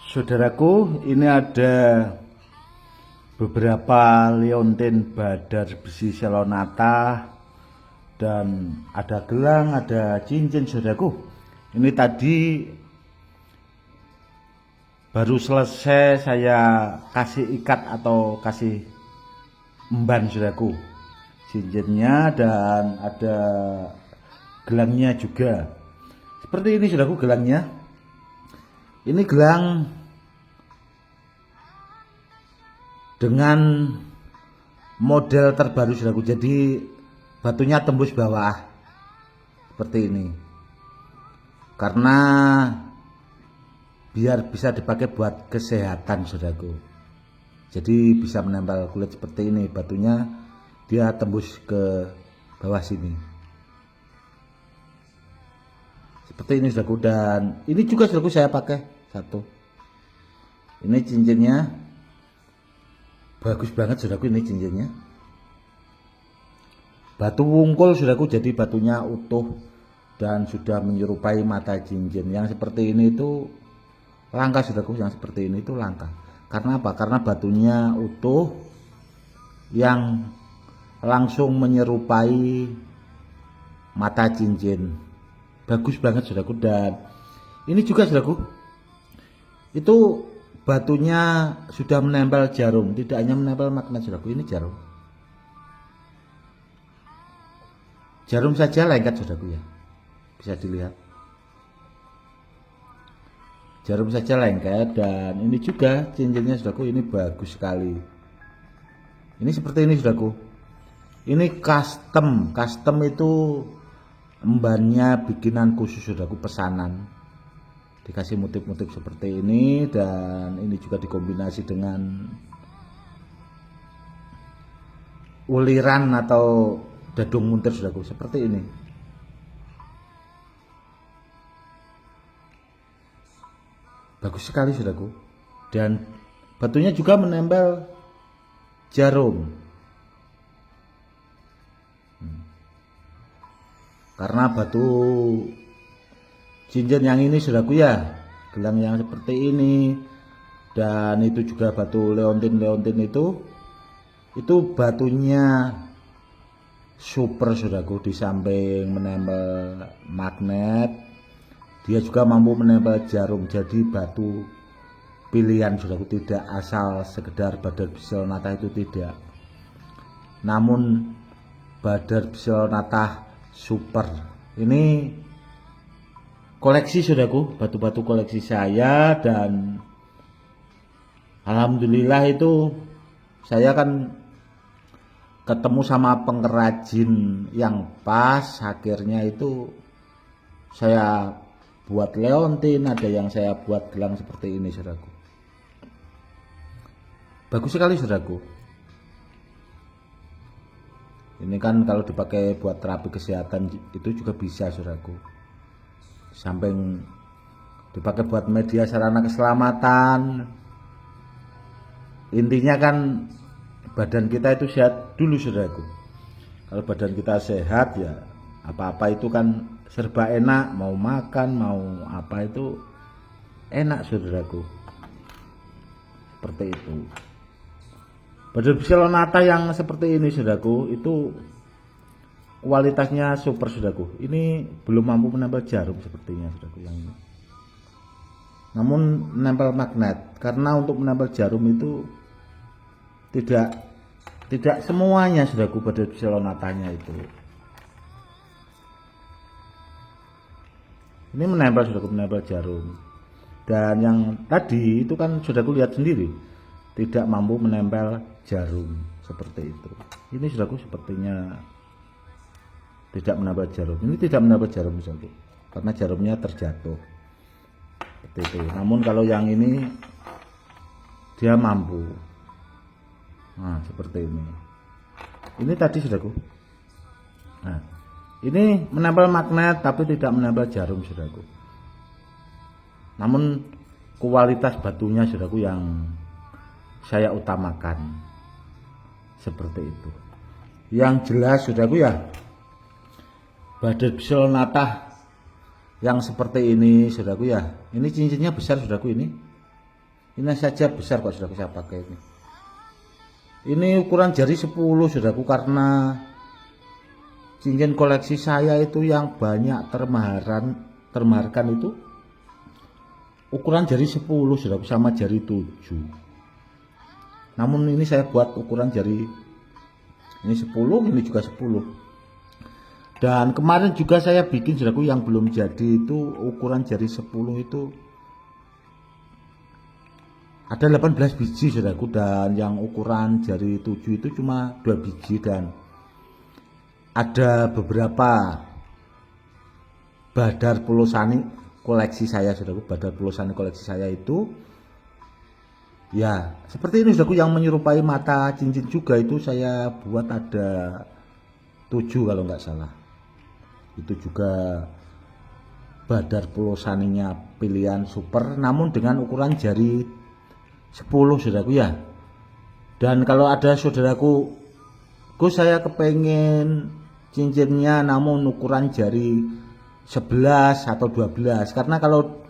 Saudaraku, ini ada beberapa liontin badar besi selonata dan ada gelang, ada cincin. Saudaraku, ini tadi baru selesai saya kasih ikat atau kasih emban, saudaraku. Cincinnya dan ada gelangnya juga. Seperti ini, saudaraku, gelangnya. Ini gelang dengan model terbaru, saudaraku. Jadi batunya tembus bawah seperti ini, karena biar bisa dipakai buat kesehatan, saudaraku. Jadi bisa menempel kulit seperti ini, batunya dia tembus ke bawah sini seperti ini, saudaraku. Dan ini juga, saudaraku, saya pakai satu. Ini cincinnya bagus banget, saudaraku. Ini cincinnya batu wungkul, saudaraku. Jadi batunya utuh dan sudah menyerupai mata cincin. Yang seperti ini itu langka, saudaraku. Yang seperti ini itu langka. Karena apa? Karena batunya utuh yang langsung menyerupai mata cincin. Bagus banget, saudaraku. Dan ini juga, saudaraku, itu batunya sudah menempel jarum, tidak hanya menempel magnet, saudaraku. Ini jarum saja lengket, saudaraku, ya, bisa dilihat, jarum saja lengket. Dan ini juga cincinnya, saudaraku. Ini bagus sekali. Ini seperti ini, saudaraku. Ini custom itu embannya bikinan khusus, saudaraku, pesanan. Dikasih motif-motif seperti ini, dan ini juga dikombinasi dengan uliran atau dadung muntir, saudaraku, seperti ini. Bagus sekali, saudaraku. Dan batunya juga menempel jarum. Karena batu cincin yang ini, saudaraku, ya, gelang yang seperti ini, dan itu juga batu leontin itu batunya super, saudaraku. Di samping menempel magnet, dia juga mampu menempel jarum. Jadi batu pilihan, saudaraku. Tidak asal sekedar badar besi selonata, itu tidak, namun badar besi selonata super. Ini koleksi, saudaraku, batu-batu koleksi saya. Dan alhamdulillah itu saya kan ketemu sama pengrajin yang pas. Akhirnya itu saya buat leontin, ada yang saya buat gelang seperti ini, saudaraku. Bagus sekali, saudaraku. Ini kan kalau dipakai buat terapi kesehatan itu juga bisa, saudaraku. Samping dipakai buat media sarana keselamatan, intinya kan badan kita itu sehat dulu, saudaraku. Kalau badan kita sehat, ya apa-apa itu kan serba enak. Mau makan, mau apa itu enak, saudaraku. Seperti itu. Badar besi selonata yang seperti ini, saudaraku, itu kualitasnya super, saudaraku. Ini belum mampu menempel jarum sepertinya, saudaraku, yang ini. Namun menempel magnet. Karena untuk menempel jarum itu tidak semuanya, saudaraku, badar besi selonatanya itu. Ini menempel, saudaraku, menempel jarum. Dan yang tadi itu kan, saudaraku, lihat sendiri, tidak mampu menempel jarum seperti itu. Ini, saudaraku, sepertinya tidak menempel jarum. Ini tidak menempel jarum, saudaraku, karena jarumnya terjatuh seperti itu. Namun kalau yang ini dia mampu. Nah, seperti ini. Ini tadi, saudaraku. Nah, ini menempel magnet tapi tidak menempel jarum, saudaraku. Namun kualitas batunya, saudaraku, yang saya utamakan seperti itu. Yang jelas, saudaraku, ya, badar besi selonata yang seperti ini, saudaraku, ya. Ini cincinnya besar, saudaraku. Ini Ini saja besar kok saudaraku saya pakai ini. Ini ukuran jari 10 saudaraku, karena cincin koleksi saya itu yang banyak termaharkan itu ukuran jari 10 saudaraku sama jari 7. Namun ini saya buat ukuran jari ini 10, ini juga 10. Dan kemarin juga saya bikin saudaraku yang belum jadi itu ukuran jari 10 itu ada 18 biji saudaraku, dan yang ukuran jari 7 itu cuma 2 biji. Dan ada beberapa badar pulosani koleksi saya saudaraku, badar pulosani koleksi saya itu ya seperti ini saudaraku, yang menyerupai mata cincin juga itu saya buat ada 7 kalau nggak salah. Itu juga badar pulosaninya pilihan super, namun dengan ukuran jari 10 saudaraku ya. Dan kalau ada saudaraku, saya kepengen cincinnya namun ukuran jari 11 atau 12, karena kalau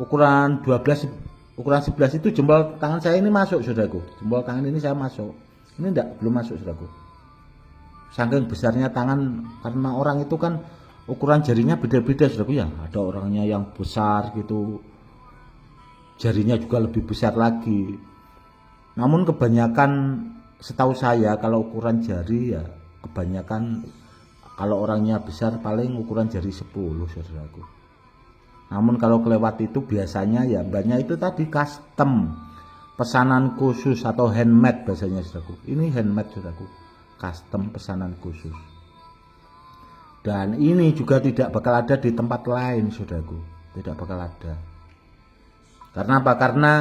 ukuran 12, ukuran 11 itu jempol tangan saya ini masuk saudaraku, jempol tangan ini saya masuk, ini belum masuk saudaraku, saking besarnya tangan, karena orang itu kan ukuran jarinya beda-beda saudaraku ya, ada orangnya yang besar gitu, jarinya juga lebih besar lagi. Namun kebanyakan setahu saya kalau ukuran jari ya kebanyakan kalau orangnya besar paling ukuran jari 10 saudaraku. Namun kalau kelewat itu biasanya ya banyak itu tadi custom, pesanan khusus atau handmade bahasanya saudaraku. Ini handmade saudaraku, custom pesanan khusus. Dan ini juga tidak bakal ada di tempat lain saudaraku, tidak bakal ada. Karena apa? Karena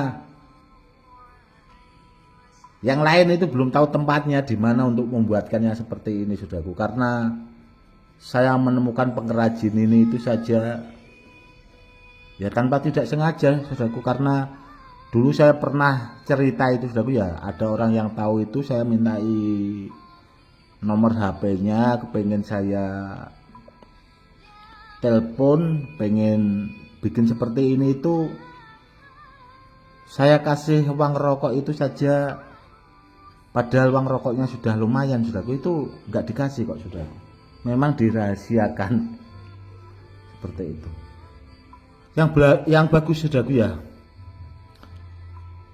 yang lain itu belum tahu tempatnya di mana untuk membuatkannya seperti ini saudaraku. Karena saya menemukan pengrajin ini itu saja ya tanpa tidak sengaja saudaraku, karena dulu saya pernah cerita itu saudaraku ya, ada orang yang tahu itu, saya mintai nomor HP-nya, kepengen saya telepon, pengen bikin seperti ini, itu saya kasih uang rokok itu saja, padahal uang rokoknya sudah lumayan saudaraku, itu nggak dikasih kok saudaraku, memang dirahasiakan seperti itu. Yang bagus saudaraku ya,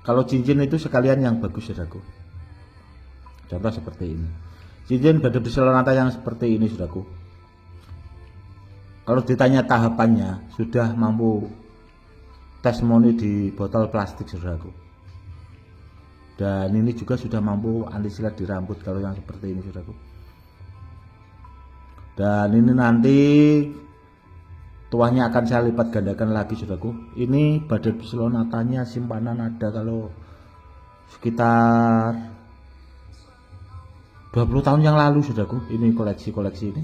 kalau cincin itu sekalian yang bagus saudaraku, contoh seperti ini, cincin badar Selonata yang seperti ini saudaraku, kalau ditanya tahapannya sudah mampu testimoni di botol plastik saudaraku, dan ini juga sudah mampu anti silat di rambut kalau yang seperti ini saudaraku. Dan ini nanti tuahnya akan saya lipat gandakan lagi saudaraku. Ini badar Selonatanya simpanan ada kalau sekitar 20 tahun yang lalu saudaraku. Ini koleksi ini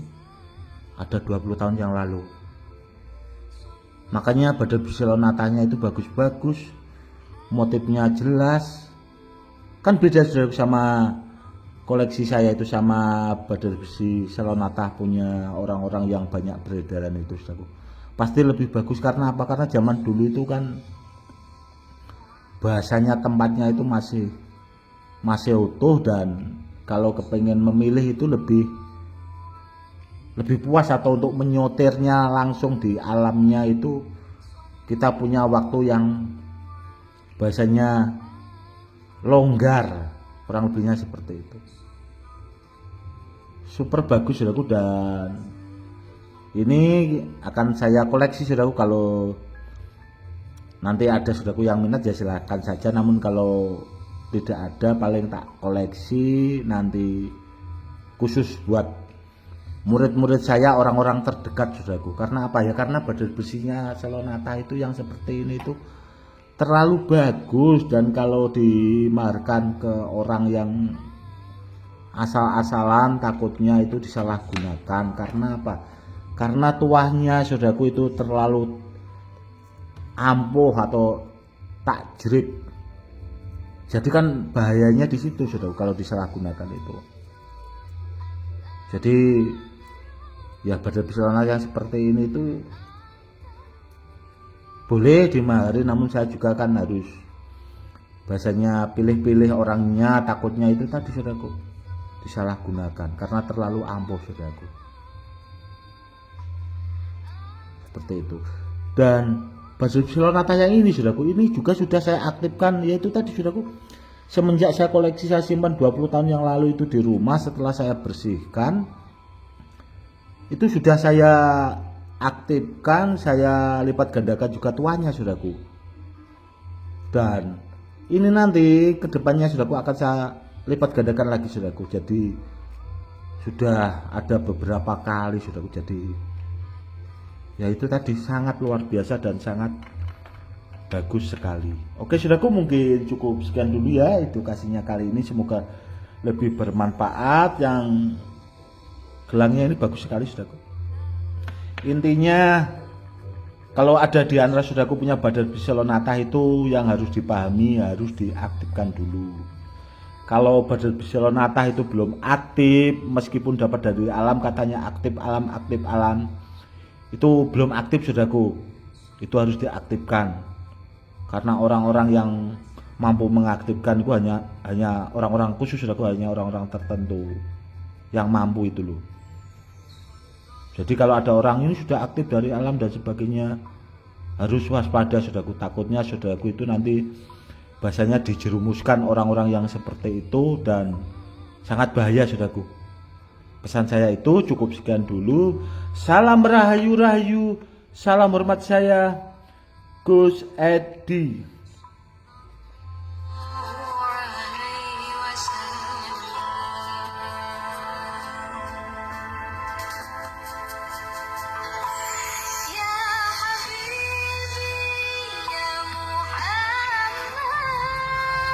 ada 20 tahun yang lalu. Makanya badar Selonatanya itu bagus-bagus, motifnya jelas. Kan beda saudaraku sama koleksi saya itu, sama badar besi Selonata punya orang-orang yang banyak beredaran itu saudaraku. Pasti lebih bagus. Karena apa? Karena zaman dulu itu kan bahasanya tempatnya itu masih utuh, dan kalau kepengen memilih itu lebih puas, atau untuk menyotirnya langsung di alamnya itu kita punya waktu yang bahasanya longgar, kurang lebihnya seperti itu. Super bagus saudaraku, dan ini akan saya koleksi saudaraku. Kalau nanti ada saudaraku yang minat ya silahkan saja, namun kalau tidak ada paling tak koleksi nanti khusus buat murid-murid saya, orang-orang terdekat saudaraku. Karena apa ya? Karena badar besinya Selonata itu yang seperti ini itu terlalu bagus, dan kalau dimaharkan ke orang yang asal-asalan takutnya itu disalahgunakan. Karena apa? Karena tuahnya saudaraku itu terlalu ampuh atau takjrik. Jadi kan bahayanya di situ saudaraku kalau disalahgunakan itu. Jadi ya badar Selonata yang seperti ini itu boleh dimahari, namun saya juga kan harus Bahasanya pilih-pilih orangnya, takutnya itu tadi saudaraku disalahgunakan karena terlalu ampuh saudaraku. Seperti itu. Dan Badut Silonata yang ini saudaraku, ini juga sudah saya aktifkan, yaitu tadi saudaraku, semenjak saya koleksi, saya simpan 20 tahun yang lalu itu di rumah. Setelah saya bersihkan, itu sudah saya aktifkan, saya lipat gandakan juga tuanya saudaraku. Dan ini nanti kedepannya saudaraku akan saya lipat gandakan lagi saudaraku. Jadi sudah ada beberapa kali saudaraku. Jadi ya itu tadi sangat luar biasa dan sangat bagus sekali. Oke saudaraku, mungkin cukup sekian dulu ya edukasinya kali ini, semoga lebih bermanfaat. Yang gelangnya ini bagus sekali saudaraku. Intinya kalau ada di antara saudaraku punya Badut Silonata, itu yang harus dipahami, harus diaktifkan dulu. Kalau Badut Silonata itu belum aktif, meskipun dapat dari alam, katanya aktif alam, itu belum aktif saudaraku. Itu harus diaktifkan, karena orang-orang yang mampu mengaktifkan itu hanya orang-orang khusus saudaraku, hanya orang-orang tertentu yang mampu itu loh. Jadi kalau ada orang ini sudah aktif dari alam dan sebagainya, harus waspada saudaraku. Takutnya saudaraku itu nanti bahasanya dijerumuskan orang-orang yang seperti itu, dan sangat bahaya saudaraku. Pesan saya itu cukup sekian dulu. Salam rahayu, salam hormat saya, Gus Edi.